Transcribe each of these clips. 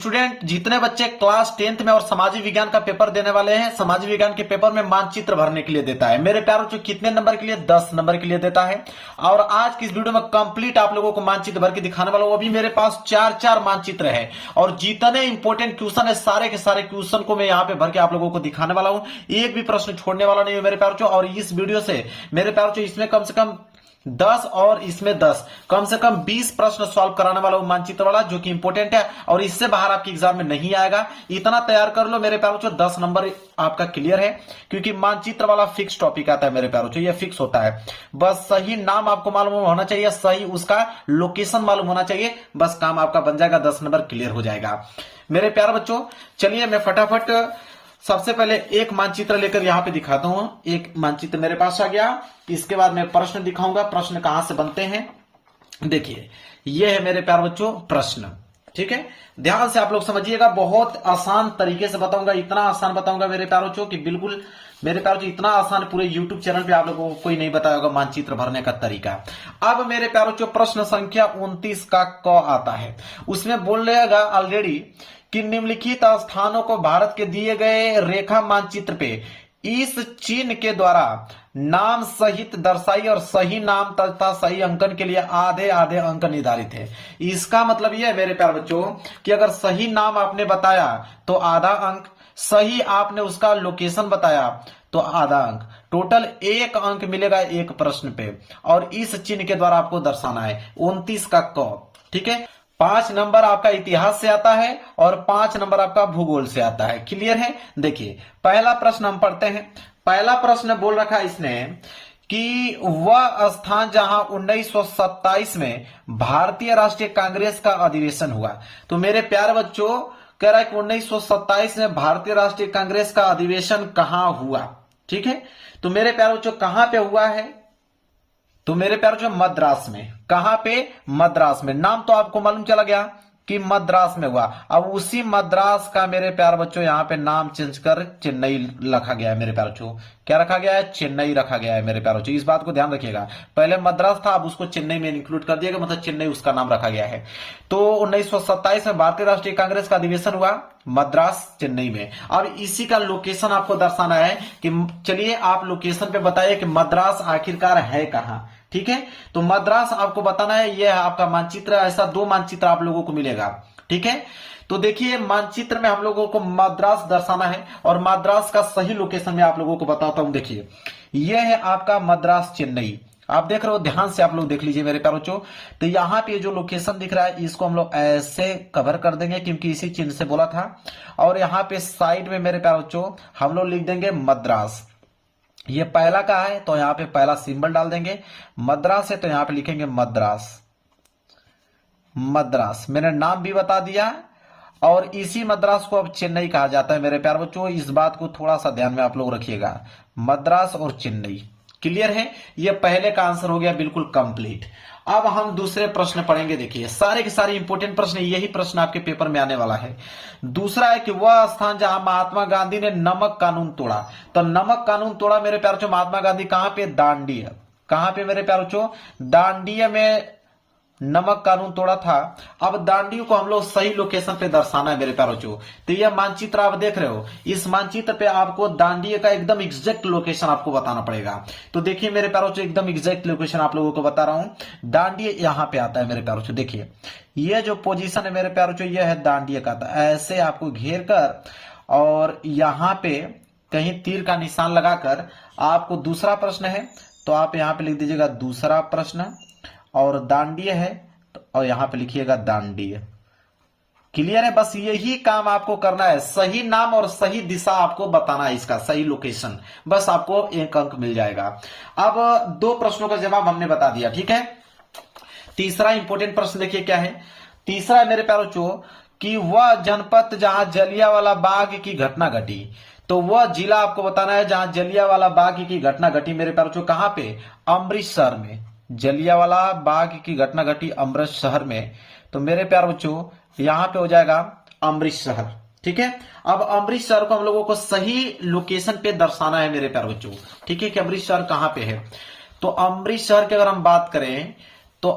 Student जितने बच्चे class 10th में और सामाजिक विज्ञान का पेपर देने वाले हैं, सामाजिक विज्ञान के पेपर में मानचित्र भरने के लिए देता है। मेरे प्यारों जो कितने नंबर के लिए 10 नंबर के लिए देता है। और आज की इस वीडियो में कंप्लीट आप लोगों को मानचित्र भर के दिखाने वाला हूं। अभी मेरे पास चार मानचित्र है और जितने इंपॉर्टेंट क्वेश्चन है सारे के सारे क्वेश्चन को मैं यहाँ पे भर के आप लोगों को दिखाने वाला हूं। एक भी प्रश्न छोड़ने वाला नहीं है मेरे प्यारों। और इस वीडियो से मेरे प्यारों इसमें कम से कम 10 और इसमें 10 कम से कम 20 प्रश्न सॉल्व कराने वाला हूं मानचित्र वाला, जो कि इंपॉर्टेंट है और इससे बाहर आपके एग्जाम में नहीं आएगा। इतना तैयार कर लो मेरे प्यारों, 10 नंबर आपका क्लियर है, क्योंकि मानचित्र वाला फिक्स टॉपिक आता है मेरे प्यारों, ये फिक्स होता है। बस सही नाम आपको मालूम होना चाहिए, सही उसका लोकेशन मालूम होना चाहिए, बस काम आपका बन जाएगा, 10 नंबर क्लियर हो जाएगा मेरे प्यारे बच्चों। चलिए मैं फटाफट सबसे पहले एक मानचित्र लेकर यहां पे दिखाता हूं। एक मानचित्र मेरे पास आ गया, इसके बाद मैं प्रश्न दिखाऊंगा, प्रश्न कहां से बनते हैं। देखिए ये है मेरे प्यारे बच्चों प्रश्न, ठीक है, ध्यान से आप लोग समझिएगा। बहुत आसान तरीके से बताऊंगा, इतना आसान बताऊंगा मेरे प्यारे बच्चों कि बिल्कुल मेरे प्यारे इतना आसान पूरे YouTube चैनल पे आप लोगों को कोई नहीं बताया होगा मानचित्र भरने का तरीका। अब मेरे प्यारे प्रश्न संख्या 29 का क आता है, उसमें बोल रहेगा ऑलरेडी कि निम्नलिखित स्थानों को भारत के दिए गए रेखा मानचित्र पे इस चिन्ह के द्वारा नाम सहित दर्शाई और सही नाम तथा सही अंकन के लिए आधे आधे अंक निर्धारित है। इसका मतलब यह है मेरे प्यारे बच्चों कि अगर सही नाम आपने बताया तो आधा अंक, सही आपने उसका लोकेशन बताया तो आधा अंक, टोटल 1 अंक मिलेगा एक प्रश्न पे। और इस चिन्ह के द्वारा आपको दर्शाना है 29 का क, ठीक है। 5 नंबर आपका इतिहास से आता है और 5 नंबर आपका भूगोल से आता है। क्लियर है। देखिए पहला प्रश्न हम पढ़ते हैं। पहला प्रश्न बोल रखा है इसने कि वह स्थान जहां 1927 में भारतीय राष्ट्रीय कांग्रेस का अधिवेशन हुआ। तो मेरे प्यारे बच्चों कह रहा है कि 1927 में भारतीय राष्ट्रीय कांग्रेस का अधिवेशन कहां हुआ, ठीक है। तो मेरे प्यारे बच्चों कहां पे हुआ है, तो मेरे प्यारे मद्रास में। कहां पे? मद्रास में। नाम तो आपको मालूम चला गया कि मद्रास में हुआ। अब उसी मद्रास का मेरे प्यारे बच्चों यहां पे नाम चेंज कर चेन्नई रखा गया है मेरे प्यारे बच्चों। क्या रखा गया है? चेन्नई रखा गया है मेरे प्यारे बच्चों, इस बात को ध्यान रखिएगा। पहले मद्रास था, अब उसको चेन्नई में इंक्लूड कर दिया गया, मतलब चेन्नई उसका नाम रखा गया है। तो 1927 में भारतीय राष्ट्रीय कांग्रेस का अधिवेशन हुआ मद्रास चेन्नई में। अब इसी का लोकेशन आपको दर्शाना है कि चलिए आप लोकेशन पे बताइए कि मद्रास आखिरकार है कहां, ठीक है। तो मद्रास आपको बताना है, यह आपका मानचित्र। ऐसा 2 मानचित्र आप लोगों को मिलेगा, ठीक है। तो देखिए मानचित्र में हम लोगों को मद्रास दर्शाना है और मद्रास का सही लोकेशन में आप लोगों को बताता हूं। देखिए यह है आपका मद्रास चेन्नई, आप देख रहे हो, ध्यान से आप लोग देख लीजिए मेरे प्यारे बच्चों। तो यहां पे जो लोकेशन दिख रहा है इसको हम लोग ऐसे कवर कर देंगे क्योंकि इसी चिन्ह से बोला था। और यहाँ पे साइड में मेरे प्यारे बच्चों हम लोग लिख देंगे मद्रास। ये पहला का है तो यहां पे पहला सिंबल डाल देंगे। मद्रास है तो यहां पे लिखेंगे मद्रास। मद्रास मैंने नाम भी बता दिया और इसी मद्रास को अब चेन्नई कहा जाता है मेरे प्यारे बच्चों। इस बात को थोड़ा सा ध्यान में आप लोग रखिएगा, मद्रास और चेन्नई। क्लियर है। ये पहले का आंसर हो गया बिल्कुल कंप्लीट। अब हम दूसरे प्रश्न पढ़ेंगे। देखिए सारे के सारे इंपोर्टेंट प्रश्न, यही प्रश्न आपके पेपर में आने वाला है। दूसरा है कि वह स्थान जहां महात्मा गांधी ने नमक कानून तोड़ा। तो नमक कानून तोड़ा मेरे प्यारे बच्चों महात्मा गांधी कहां पे? दांडी। कहां पे मेरे प्यारे बच्चों? दांडी में नमक कानून तोड़ा था। अब दांडी को हम लोग सही लोकेशन पे दर्शाना है मेरे प्यारे बच्चों। तो यह मानचित्र आप देख रहे हो, इस मानचित्र पे आपको दांडी का एकदम एग्जैक्ट लोकेशन आपको बताना पड़ेगा। तो देखिए मेरे प्यारे बच्चों एकदम एग्जैक्ट लोकेशन आप लोगों को बता रहा हूं। दांडी यहां पे आता है मेरे प्यारे बच्चों। देखिए ये जो पोजीशन है मेरे प्यारे बच्चों यह है दांडी का। ऐसे आपको घेर कर और यहां पे कहीं तीर का निशान लगाकर आपको दूसरा प्रश्न है तो आप यहां पे लिख दीजिएगा दूसरा प्रश्न, और दांडीय है और यहां पे लिखिएगा दांडीय। क्लियर है। बस यही काम आपको करना है, सही नाम और सही दिशा आपको बताना है, इसका सही लोकेशन, बस आपको 1 अंक मिल जाएगा। अब 2 प्रश्नों का जवाब हमने बता दिया, ठीक है। तीसरा इंपोर्टेंट प्रश्न देखिए क्या है। तीसरा है मेरे प्यारे बच्चों कि वह जनपद जहां जलियांवाला बाग की घटना घटी। तो वह जिला आपको बताना है जहां जलियांवाला बाग की घटना घटी मेरे प्यारे बच्चों। कहां पे? अमृतसर में। जलियांवाला बाग की घटना घटी अमृतसर में। तो मेरे प्यारे बच्चों यहां पे हो जाएगा अमृतसर, ठीक है। अब अमृतसर को हम लोगों को सही लोकेशन पे दर्शाना है मेरे प्यारे बच्चों, ठीक है, कि अमृतसर कहां पे है। तो अमृतसर की अगर हम बात करें तो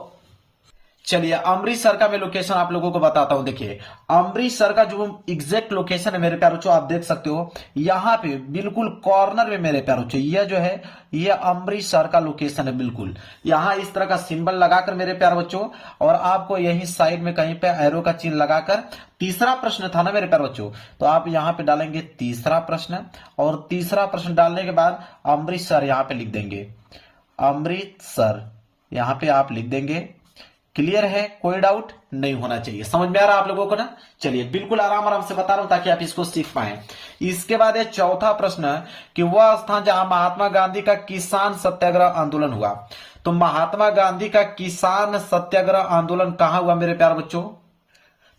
चलिए अमृतसर का मैं लोकेशन आप लोगों को बताता हूं। देखिए अमृतसर का जो एग्जैक्ट लोकेशन है मेरे प्यारे बच्चों, आप देख सकते हो यहां पे बिल्कुल कॉर्नर में मेरे प्यारे बच्चों, ये जो है ये अमृतसर का लोकेशन है। बिल्कुल यहां इस तरह का सिंबल लगाकर मेरे प्यारे बच्चों, और आपको यही साइड में कहीं पे एरो का चिन्ह लगाकर, तीसरा प्रश्न था ना मेरे प्यारे बच्चों, तो आप यहां पे डालेंगे तीसरा प्रश्न, और तीसरा प्रश्न डालने के बाद अमृतसर यहां पे लिख देंगे, अमृतसर यहां पे आप लिख देंगे। क्लियर है, कोई डाउट नहीं होना चाहिए। समझ में आ रहा है आप लोगों को ना? चलिए बिल्कुल आराम आराम से बता रहा हूं ताकि आप इसको सीख पाए। इसके बाद ये चौथा प्रश्न कि वह स्थान जहां महात्मा गांधी का किसान सत्याग्रह आंदोलन हुआ, तो महात्मा गांधी का किसान सत्याग्रह आंदोलन कहां हुआ मेरे प्यारे बच्चों?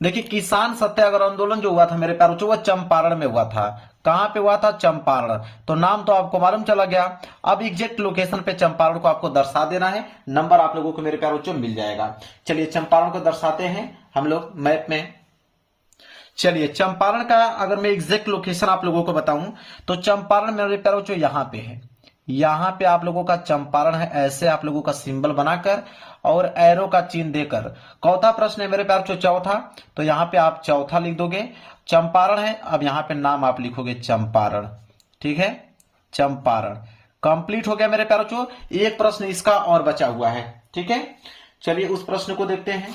देखिए किसान सत्याग्रह आंदोलन जो हुआ था मेरे प्यारे बच्चों, वह चंपारण में हुआ था। कहां पे हुआ था? चंपारण। तो नाम तो आपको मालूम चला गया। अब एग्जैक्ट लोकेशन पे चंपारण को आपको दर्शा देना है, नंबर आप लोगों को मेरे प्यारे बच्चों मिल जाएगा। चलिए चंपारण को दर्शाते हैं हम लोग मैप में। चलिए चंपारण का अगर मैं एग्जैक्ट लोकेशन आप लोगों को बताऊं तो चंपारण मेरे प्यारे बच्चों यहां पे है। यहां पे आप लोगों का चंपारण है, ऐसे आप लोगों का सिंबल बनाकर और एरो का चिन्ह देकर। चौथा प्रश्न है मेरे प्यारे बच्चों चौथा, तो यहां पे आप चौथा लिख दोगे। चंपारण है, अब यहां पे नाम आप लिखोगे चंपारण। ठीक है, चंपारण कंप्लीट हो गया मेरे प्यारे बच्चों। एक प्रश्न इसका और बचा हुआ है। ठीक है, चलिए उस प्रश्न को देखते हैं।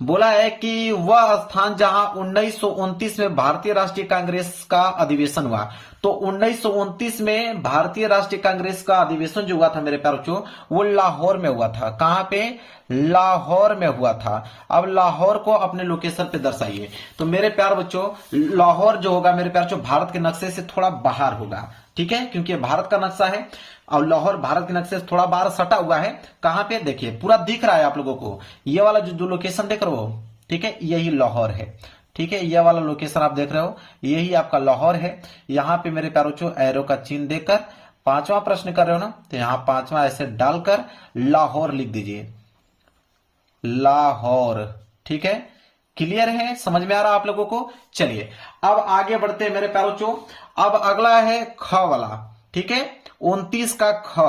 बोला है कि वह स्थान जहां 1929 में भारतीय राष्ट्रीय कांग्रेस का अधिवेशन हुआ, तो 1929 में भारतीय राष्ट्रीय कांग्रेस का अधिवेशन जो हुआ था मेरे प्यारे बच्चों, वो लाहौर में हुआ था। कहां पे? लाहौर में हुआ था। अब लाहौर को अपने लोकेशन पे दर्शाइए। तो मेरे प्यारे बच्चों लाहौर जो होगा मेरे प्यारे बच्चों भारत के नक्शे से थोड़ा बाहर होगा। ठीक है, क्योंकि भारत का नक्शा है और लाहौर भारत के नक्शे से थोड़ा बाहर सटा हुआ है। कहां पे? देखिए पूरा दिख रहा है आप लोगों को, ये वाला जो लोकेशन देख रहे हो, ठीक है, यही लाहौर है। ठीक है, ये वाला लोकेशन आप देख रहे हो, यही आपका लाहौर है। यहां पे मेरे प्यारे बच्चों एरो का चिन्ह देकर पांचवा प्रश्न कर रहे हो ना, तो यहां पांचवा ऐसे डालकर लाहौर लिख दीजिए, लाहौर। ठीक है, क्लियर है, समझ में आ रहा है आप लोगों को? चलिए अब आगे बढ़ते हैं मेरे प्यारे बच्चों। अब अगला है ख वाला। ठीक है, 29 का ख।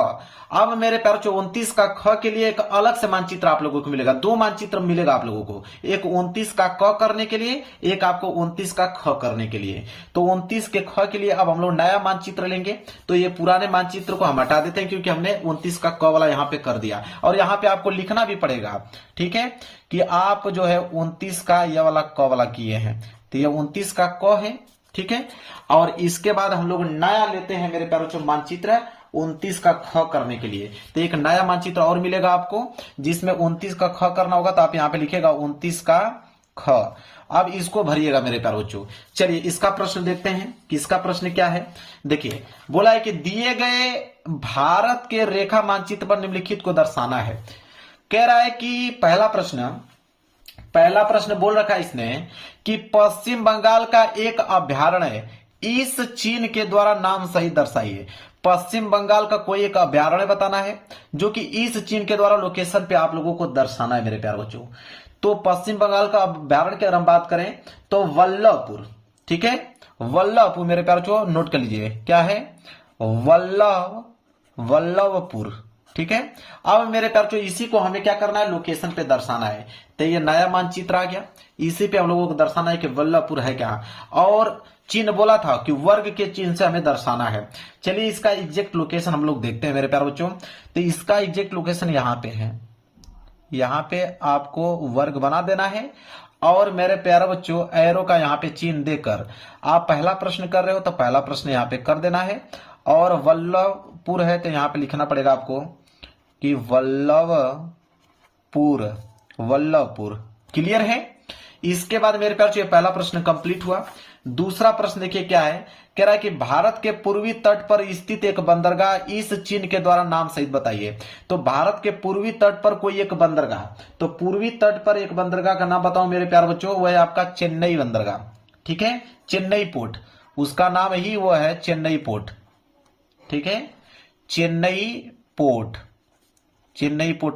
अब मेरे प्यारे बच्चों 29 का ख के लिए एक अलग से मानचित्र आप लोगों को मिलेगा। दो मानचित्र मिलेगा आप लोगों को, एक 29 का क करने के लिए, एक आपको 29 का ख करने के लिए। तो 29 के ख के लिए अब हम लोग नया मानचित्र लेंगे। तो ये पुराने मानचित्र को हम हटा देते हैं क्योंकि हमने 29 का क वाला यहां पे कर दिया, और यहां पे आपको लिखना भी पड़ेगा। ठीक है, कि आप जो है 29 का यह वाला क वाला किए हैं, तो ये 29 का क है। ठीक है, और इसके बाद हम लोग नया लेते हैं मेरे प्यारे बच्चों मानचित्र 29 का ख करने के लिए। तो एक नया मानचित्र और मिलेगा आपको जिसमें 29 का ख करना होगा। तो आप यहां पे लिखेगा 29 का ख। अब इसको भरिएगा मेरे प्यारे बच्चों। चलिए इसका प्रश्न देखते हैं कि इसका प्रश्न क्या है। देखिए बोला है कि दिए गए भारत के रेखा मानचित्र पर निम्नलिखित को दर्शाना है। कह रहा है कि पहला प्रश्न बोल रखा है इसने कि पश्चिम बंगाल का एक अभयारण्य इस चिन्ह के द्वारा नाम सही दर्शाइए। पश्चिम बंगाल का कोई एक अभयारण्य बताना है जो कि इस चिन्ह के द्वारा लोकेशन पे आप लोगों को दर्शाना है मेरे प्यारे बच्चों। तो पश्चिम बंगाल का अभयारण्य की अगर हम बात करें तो वल्लभपुर। ठीक है, वल्लभपुर मेरे प्यारे बच्चों नोट कर लीजिए, क्या है? वल्लभपुर। ठीक है, अब मेरे प्यारे बच्चों इसी को हमें क्या करना है? लोकेशन पे दर्शाना है। तो ये नया मानचित्र आ गया, इसी पे हम लोगों को दर्शाना है कि वल्लभपुर है क्या। और चिन्ह बोला था कि वर्ग के चिन्ह से हमें दर्शाना है। चलिए इसका एग्जैक्ट लोकेशन हम लोग देखते हैं मेरे प्यारे बच्चों। तो इसका एग्जैक्ट लोकेशन यहां पे है, यहां पे आपको वर्ग बना देना है। और मेरे प्यारे बच्चों एरो का यहां पे चिन्ह देकर आप पहला प्रश्न कर रहे हो तो पहला प्रश्न यहां पे कर देना है। और वल्लभपुर है तो यहां पे लिखना पड़ेगा आपको कि वल्लभपुर। क्लियर है? इसके बाद मेरे प्यारे ये पहला प्रश्न कंप्लीट हुआ। दूसरा प्रश्न देखिए क्या है, कह रहा है कि भारत के पूर्वी तट पर स्थित एक बंदरगाह इस चिन्ह के द्वारा नाम सहित बताइए। तो भारत के पूर्वी तट पर कोई एक बंदरगाह, तो पूर्वी तट पर एक बंदरगाह का नाम बताओ मेरे प्यारे बच्चों, वह है आपका चेन्नई बंदरगाह। ठीक है, चेन्नई पोर्ट, उसका नाम ही वो है चेन्नई पोर्ट। ठीक है, चेन्नई पोर्ट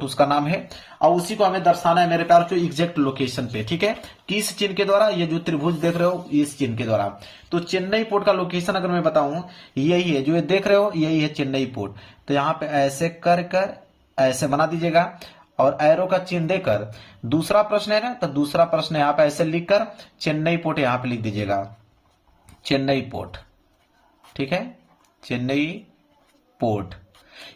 उसका नाम है। और उसी को हमें दर्शाना है मेरे प्यारे बच्चों एग्जैक्ट लोकेशन पे। ठीक है, किस चिन्ह के द्वारा? ये जो त्रिभुज देख रहे हो इस चिन्ह के द्वारा। तो चेन्नई पोर्ट का लोकेशन अगर मैं बताऊं यही है, जो ये देख रहे हो यही है चेन्नई पोर्ट। तो यहां पे ऐसे कर ऐसे बना दीजिएगा और एरो का चिन्ह देकर दूसरा प्रश्न है ना, तो दूसरा प्रश्न यहां पे ऐसे लिखकर चेन्नई पोर्ट यहां पे लिख दीजिएगा, चेन्नई पोर्ट। ठीक है, चेन्नई पोर्ट।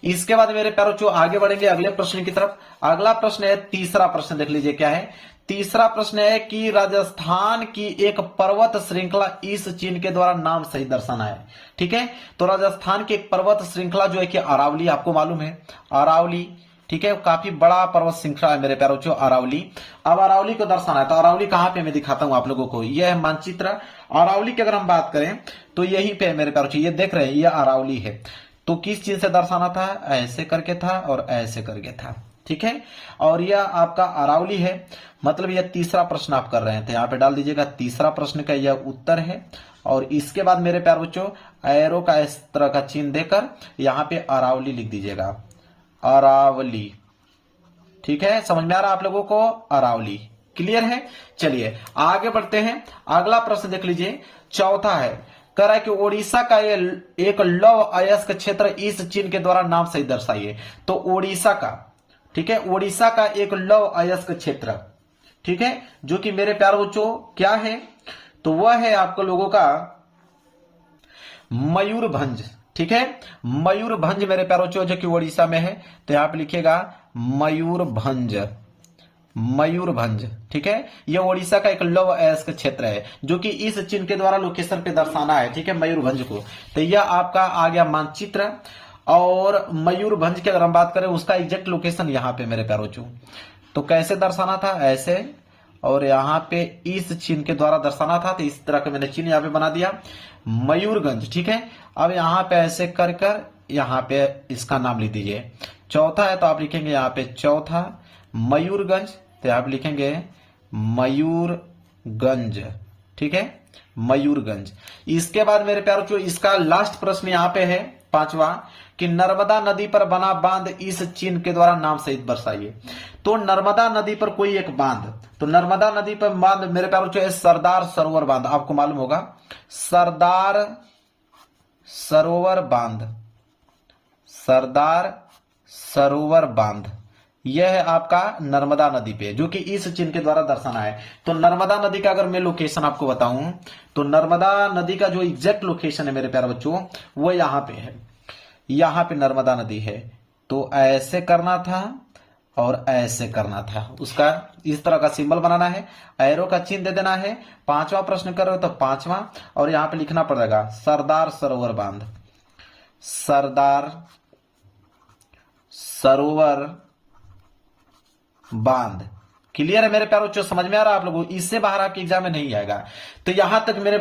इसके बाद मेरे प्यारों जो आगे बढ़ेंगे अगले प्रश्न की तरफ। अगला प्रश्न है, तीसरा प्रश्न देख लीजिए क्या है। तीसरा प्रश्न है कि राजस्थान की एक पर्वत श्रृंखला इस चिन्ह के द्वारा नाम सहित दर्शाना है। ठीक है, तो राजस्थान की एक पर्वत श्रृंखला जो है कि अरावली, आपको मालूम है अरावली। ठीक है, काफी बड़ा पर्वत श्रृंखला है मेरे प्यारों, अरावली। अब अरावली को दर्शाना है, तो अरावली कहां पे मैं दिखाता हूं आप लोगों को। यह है मानचित्र अरावली की। अगर हम बात करें तो यहीं पे मेरे प्यारों, ये देख रहे हैं, ये अरावली है। तो किस चीज से दर्शाना था, ऐसे करके था और ऐसे करके था। ठीक है, और यह आपका अरावली है। मतलब यह तीसरा प्रश्न आप कर रहे हैं, तो यहां पे डाल दीजिएगा तीसरा प्रश्न का यह उत्तर है। और इसके बाद मेरे प्यार बच्चों एरो का इस तरह का चिन्ह देकर यहां पे अरावली लिख दीजिएगा, अरावली। ठीक है, समझ में आ रहा आप लोगों को, अरावली। क्लियर है। चलिए आगे बढ़ते हैं। अगला प्रश्न देख लीजिए, चौथा है, कह रहा है कि ओडिशा का एक लौह अयस्क क्षेत्र इस चिन्ह के द्वारा नाम सहित दर्शाइए। तो ओडिशा का, ठीक है, ओडिशा का एक लौह अयस्क क्षेत्र, ठीक है, जो कि मेरे प्यारे बच्चों क्या है, तो वह है आपको लोगों का मयूरभंज। ठीक है, मयूरभंज मेरे प्यारे बच्चों जो कि ओडिशा में है, तो यहां पे लिखिएगा मयूरभंज, मयूरभंज। ठीक है, यह ओडिशा का एक लौह अयस्क क्षेत्र है जो कि इस चिन्ह के द्वारा लोकेशन पे दर्शाना है। ठीक है, मयूरभंज को। तो यह आपका आ गया मानचित्र। और मयूरभंज की अगर हम बात करें उसका एग्जैक्ट लोकेशन यहां पे मेरे प्यारे बच्चों, तो कैसे दर्शाना था, ऐसे, और यहां पे इस चिन्ह के द्वारा दर्शाना था। तो इस तरह का मैंने चिन्ह यहां पे बना दिया, मयूरगंज। ठीक है, अब यहां पे ऐसे कर कर यहां पे इसका नाम लिख दीजिए। चौथा है तो आप लिखेंगे यहां पे चौथा मयूरगंज, तो यहां पे लिखेंगे मयूरगंज। ठीक है, मयूरगंज। इसके बाद मेरे प्यारे बच्चों इसका लास्ट प्रश्न यहां पे है, पांचवा, कि नर्मदा नदी पर बना बांध इस चिन्ह के द्वारा नाम सहित दर्शाइए। तो नर्मदा नदी पर कोई एक बांध, तो नर्मदा नदी पर बांध मेरे प्यारे बच्चों सरदार सरोवर बांध, आपको मालूम होगा सरदार सरोवर बांध, सरदार सरोवर बांध। यह है आपका नर्मदा नदी पे, जो कि इस चिन्ह के द्वारा दर्शाना है। तो नर्मदा नदी का अगर मैं लोकेशन आपको बताऊं, तो नर्मदा नदी का जो एग्जैक्ट लोकेशन है मेरे प्यारे बच्चों, वो यहां पे है, यहां पे नर्मदा नदी है। तो ऐसे करना था और ऐसे करना था, उसका इस तरह का सिंबल बनाना है, एरो का चिन्ह दे देना है। पांचवा प्रश्न कर रहे हो तो पांचवा, और यहां पे लिखना पड़ेगा सरदार सरोवर बांध, सरदार सरोवर बांध। क्लियर है मेरे प्यारों, समझ में आ रहा है आप लोगों को, इससे बाहर आपके एग्जाम में नहीं आएगा। तो यहां तक मेरे